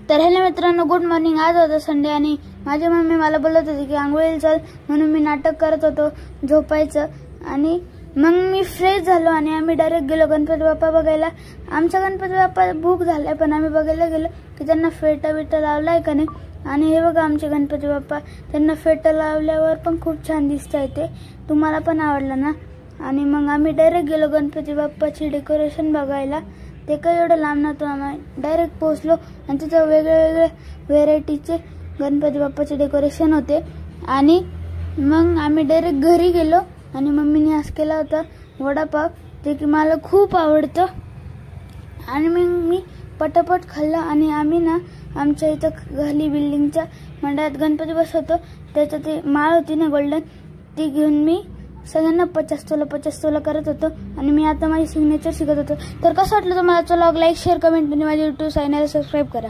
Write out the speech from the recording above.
तर हेलो मित्रांनो, good morning. आज होता संडे आणि माझी मम्मी मला बोलत होती की आंघोळीला चल, म्हणून मी नाटक करत होतो झोपायचं। आणि मग मी फ्रेश झालो आणि आम्ही डायरेक्ट गेलो गणपती बाप्पा बघायला। आमचा गणपती बाप्पा भूक झालाय, पण आम्ही बघायला गेलो की त्यांना फेटा बिटा लावलाय का नाही। आणि हे बघा आमचे गणपती बाप्पा, त्यांना फेटा लावल्यावर पण खूप छान दिसतंय ते, तुम्हाला पण आवडलं ना। आणि मग आम्ही डायरेक्ट गेलो गणपती बाप्पाची डेकोरेशन बघायला। ते काही एवढं लांब नव्हतं, आम्ही डायरेक्ट पोहोचलो आणि तिथं वेगळे व्हेरायटीचे गणपती बाप्पाचे डेकोरेशन होते। आणि मग आम्ही डायरेक्ट घरी गेलो आणि मम्मीने आज केला होता वडापाव, जे की मला खूप आवडतं। आणि मग मी पटापट खाल्लं आणि आम्ही ना आमच्या इथं खाली बिल्डिंगच्या मंडळात गणपती बसवतो, त्याचं ते माळ होती ना गोल्डन, ती घेऊन मी सगळ्यांना 50 तोला करत होतो। आणि मी आता माझी सिग्नेचर शिकत होतो। तर कसं वाटलं तुम्हाला व्लॉग? लाईक शेअर कमेंट आणि माझ्या YouTube चॅनलला सबस्क्राईब करा।